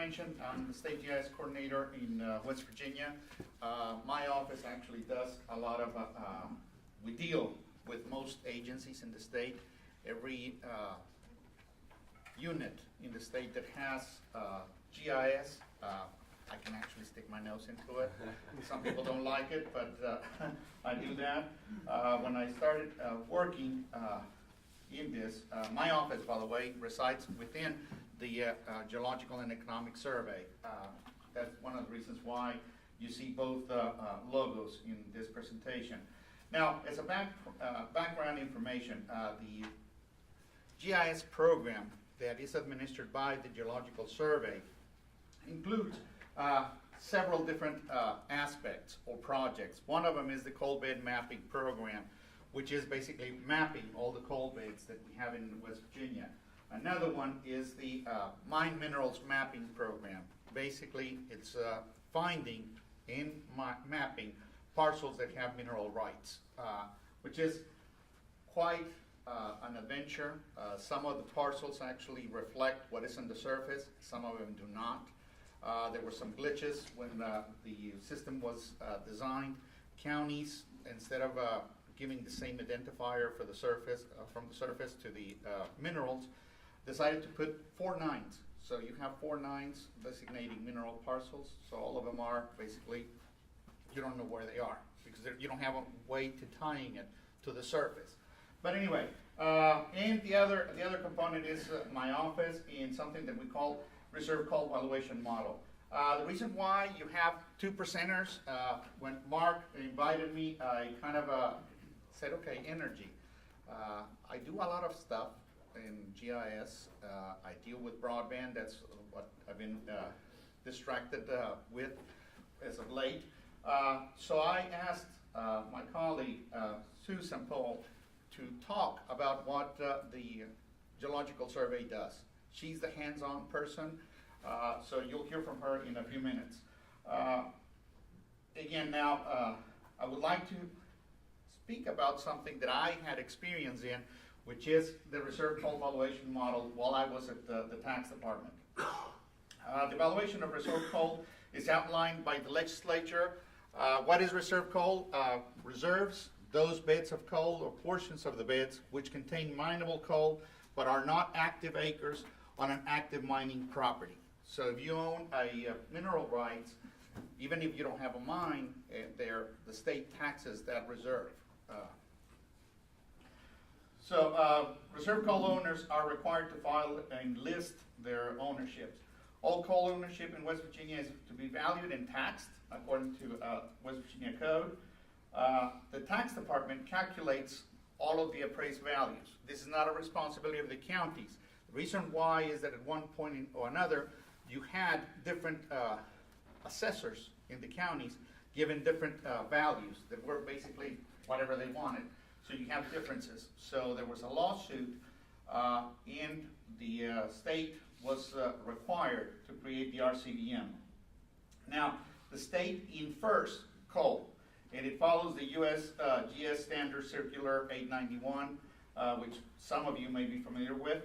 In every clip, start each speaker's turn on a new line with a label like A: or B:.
A: mentioned, I'm the State GIS Coordinator in West Virginia. My office actually does a lot of, we deal with most agencies in the state. Every unit in the state that has GIS, I can actually stick my nose into it. Some people don't like it, but I do that. When I started working in this, my office, by the way, resides within the Geological and Economic Survey. That's one of the reasons why you see both logos in this presentation. Now, as a background information, the GIS program that is administered by the Geological Survey includes several different aspects or projects. One of them is the coal bed mapping program, which is basically mapping all the coal beds that we have in West Virginia. Another one is the mine minerals mapping program. Basically, it's finding and mapping parcels that have mineral rights, which is quite an adventure. Some of the parcels actually reflect what is on the surface, some of them do not. There were some glitches when the system was designed. Counties, instead of giving the same identifier for the surface, from the surface to the minerals, decided to put 4 nines. So you have 4 nines designating mineral parcels. So all of them are basically, you don't know where they are because you don't have a way to tying it to the surface. But anyway, and the other component is my office in something that we call reserve coal valuation model. The reason why you have 2 presenters, when Mark invited me, I kind of said, okay, energy. I do a lot of stuff in GIS. I deal with broadband. That's what I've been distracted with as of late. So I asked my colleague, Simental, to talk about what the Geological Survey does. She's the hands-on person, so you'll hear from her in a few minutes. Again, now, I would like to speak about something that I had experience in, which is the reserve coal valuation model while I was at the tax department. The valuation of reserve coal is outlined by the legislature. What is reserve coal? Reserves those beds of coal or portions of the beds which contain mineable coal but are not active acres on an active mining property. So if you own a mineral rights, even if you don't have a mine there, the state taxes that reserve. Reserve coal owners are required to file and list their ownerships. All coal ownership in West Virginia is to be valued and taxed according to West Virginia Code. The tax department calculates all of the appraised values. This is not a responsibility of the counties. The reason why is that at one point or another, you had different assessors in the counties given different values that were basically whatever they wanted. So you have differences. So there was a lawsuit and the state was required to create the RCVM. Now, the state infers coal, and it follows the U.S. GS Standard Circular 891, which some of you may be familiar with.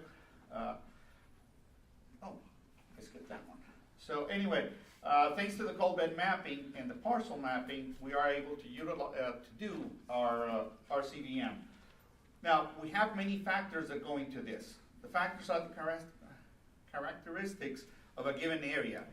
A: I skipped that one. So anyway, thanks to the coal bed mapping and the parcel mapping, we are able to utilize to do our RCVM. Now, we have many factors that go into this. The factors are the characteristics of a given area.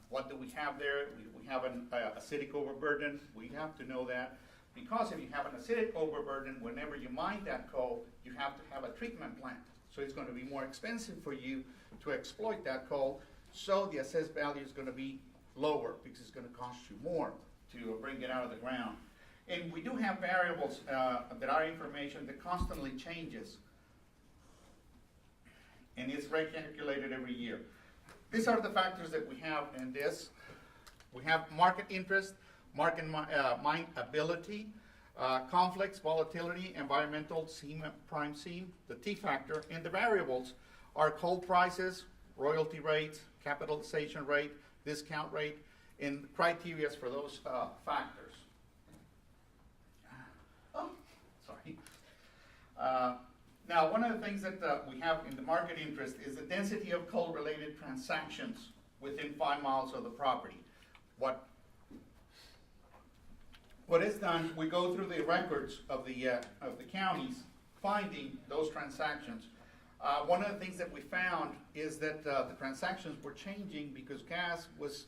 A: What do we have there? We have an acidic overburden. We have to know that, because if you have an acidic overburden, whenever you mine that coal, you have to have a treatment plant. So it's going to be more expensive for you to exploit that coal. So the assessed value is going to be lower because it's going to cost you more to bring it out of the ground. And we do have variables that are information that constantly changes, and it's recalculated every year. These are the factors that we have in this. We have market interest, market mineability, conflicts, volatility, environmental, Prine Seen, the T factor, and the variables are coal prices, royalty rates, capitalization rate, discount rate, and criteria for those factors. Oh, sorry. Now, one of the things that we have in the market interest is the density of coal-related transactions within 5 miles of the property. What is done, we go through the records of the counties, finding those transactions. One of the things that we found is that the transactions were changing because gas was,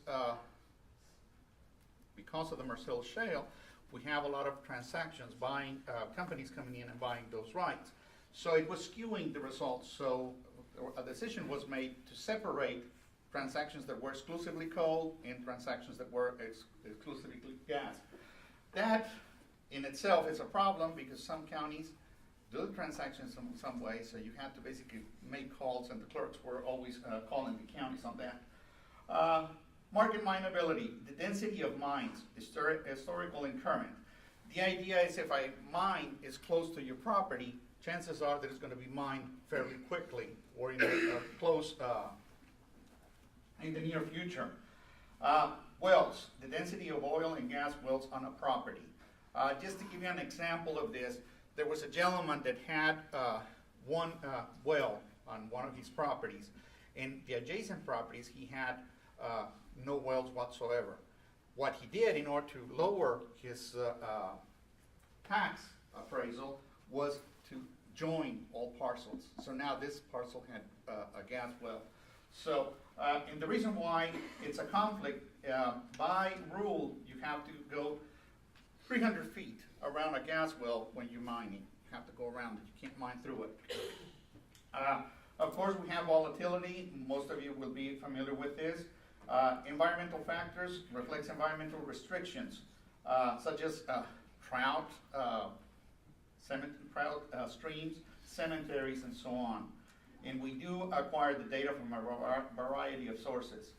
A: because of the Marcellus Shale, we have a lot of transactions, buying, companies coming in and buying those rights. So it was skewing the results. So a decision was made to separate transactions that were exclusively coal and transactions that were exclusively gas. That in itself is a problem because some counties do the transactions in some way, so you have to basically make calls, and the clerks were always calling the counties on that. Market mineability, the density of mines, historical and current. The idea is if a mine is close to your property, chances are that it's going to be mined fairly quickly or in close, in the near future. Wells, the density of oil and gas wells on a property. Just to give you an example of this, there was a gentleman that had one well on one of his properties. In the adjacent properties, he had no wells whatsoever. What he did in order to lower his tax appraisal was to join all parcels. So now this parcel had a gas well. So, and the reason why it's a conflict, by rule, you have to go 300 feet around a gas well when you're mining. You have to go around it. You can't mine through it. Of course, we have volatility. Most of you will be familiar with this. Environmental factors reflects environmental restrictions, such as trout, streams, cemeteries, and so on. And we do acquire the data from a variety of sources.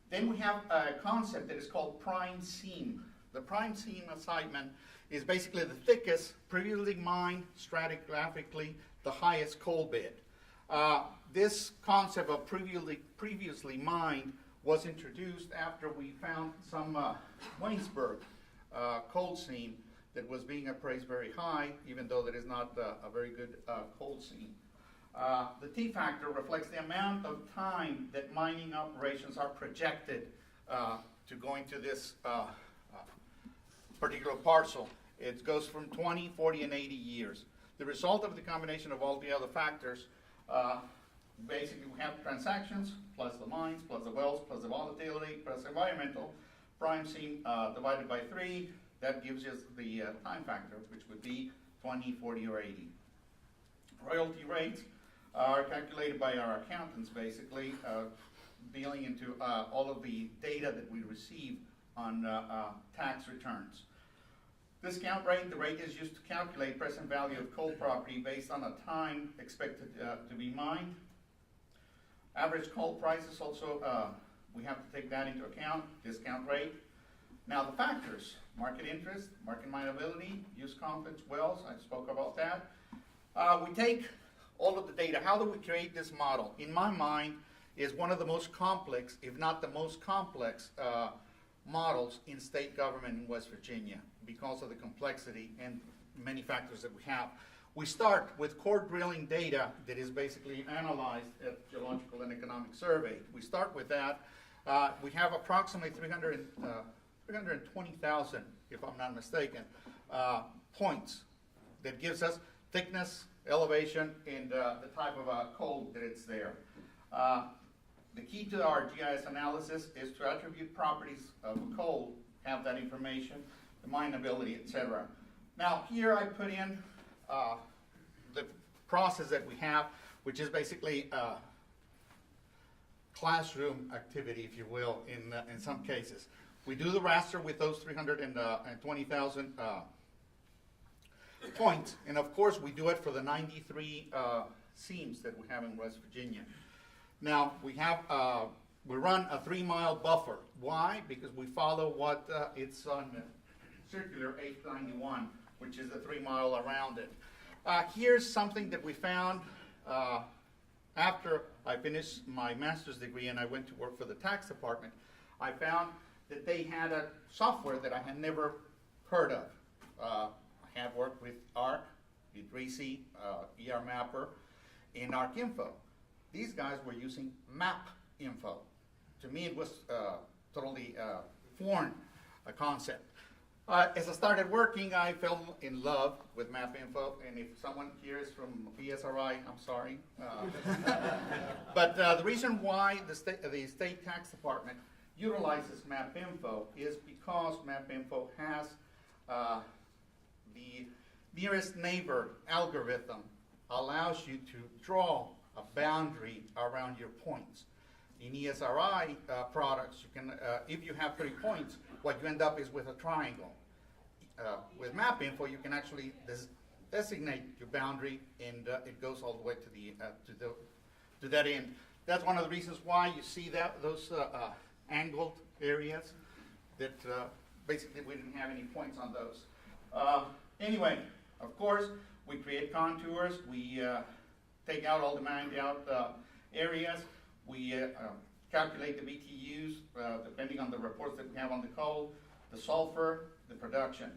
A: Then we have a concept that is called Prine Seen. The Prine Seen assignment is basically the thickest, previously mined, stratigraphically, the highest coal bed. This concept of previously mined was introduced after we found some Waynesburg coal seam that was being appraised very high, even though that is not a very good coal seam. The T factor reflects the amount of time that mining operations are projected to go into this particular parcel. It goes from 20, 40, and 80 years. The result of the combination of all the other factors, basically we have transactions, plus the mines, plus the wells, plus the volatility, plus environmental, Prine Seen divided by 3, that gives us the time factor, which would be 20, 40, or 80. Royalty rates are calculated by our accountants, basically, dealing into all of the data that we receive on tax returns. Discount rate, the rate is used to calculate present value of coal property based on a time expected to be mined. Average coal prices also, we have to take that into account, discount rate. Now the factors, market interest, market mineability, use conflicts, wells, I spoke about that. We take all of the data. How do we create this model? In my mind, is one of the most complex, if not the most complex, models in state government in West Virginia because of the complexity and many factors that we have. We start with core drilling data that is basically analyzed at Geological and Economic Survey. We start with that. We have approximately 320,000, if I'm not mistaken, points that gives us thickness, elevation, and the type of coal that it's there. The key to our GIS analysis is to attribute properties of coal, have that information, the mineability, etc. Now here I put in the process that we have, which is basically classroom activity, if you will, in some cases. We do the raster with those 320,000 points, and of course we do it for the 93 seams that we have in West Virginia. Now we have we run a 3-mile buffer. Why? Because we follow what it's on Circular 891, which is a 3-mile around it. Here's something that we found after I finished my master's degree and I went to work for the tax department. I found that they had a software that I had never heard of. I had worked with ARC, Idrisi, ER Mapper, and ArcInfo. These guys were using MapInfo to me it was totally foreign concept. As I started working, I fell in love with MapInfo, and if someone here is from ESRI, I'm sorry. But the reason why the state tax department utilizes MapInfo is because MapInfo has the nearest neighbor algorithm allows you to draw a boundary around your points. In ESRI products, you can, if you have 3 points, what you end up is with a triangle. With MapInfo, you can actually designate your boundary, and it goes all the way to that end. That's one of the reasons why you see those angled areas. That basically we didn't have any points on those. Anyway, of course, we create contours. We take out all the mined out areas. We calculate the BTUs depending on the reports that we have on the coal, the sulfur, the production.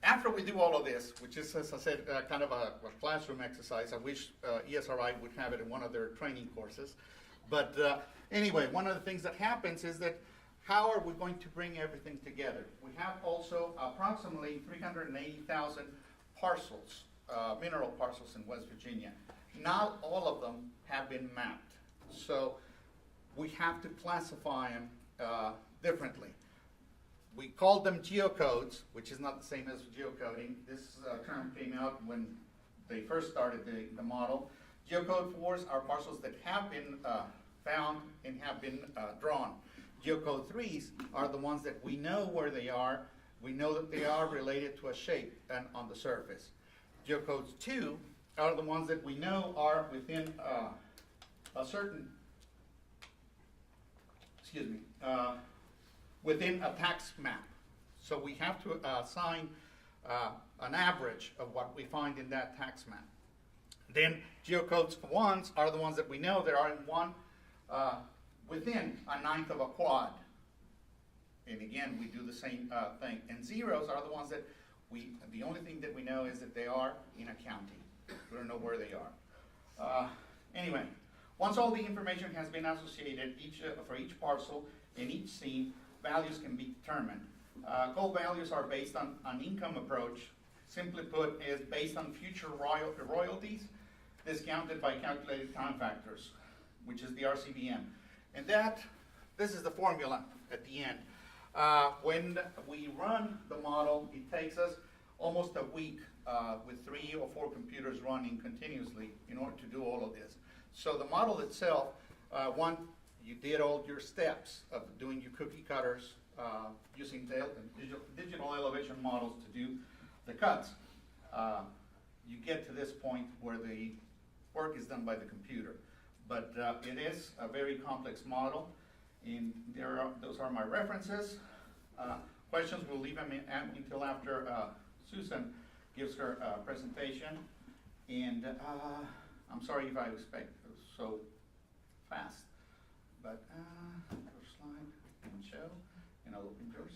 A: After we do all of this, which is, as I said, kind of a classroom exercise, I wish ESRI would have it in one of their training courses. But anyway, one of the things that happens is that how are we going to bring everything together? We have also approximately 380,000 parcels, mineral parcels in West Virginia. Not all of them have been mapped, so we have to classify them differently. We called them geocodes, which is not the same as geocoding. This term came out when they first started the model. Geocode 4s are parcels that have been found and have been drawn. Geocode 3s are the ones that we know where they are. We know that they are related to a shape and on the surface. Geocodes 2 are the ones that we know are within a certain, within a tax map. So we have to assign an average of what we find in that tax map. Then geocodes 1s are the ones that we know there are in one within a 1/9 of a quad. And again, we do the same thing. And zeros are the ones that the only thing that we know is that they are in a county. We don't know where they are. Anyway, once all the information has been associated for each parcel in each scene, values can be determined. Goal values are based on an income approach. Simply put, is based on future royalties discounted by calculated time factors, which is the RCBM. And this is the formula at the end. When we run the model, it takes us almost a week with 3 or 4 computers running continuously in order to do all of this. So the model itself, you did all your steps of doing your cookie cutters, using digital elevation models to do the cuts. You get to this point where the work is done by the computer. But it is a very complex model, and those are my references. Questions, we'll leave them until after Susan gives her presentation. And I'm sorry if I expect so fast, but first slide and show, and I'll open yours.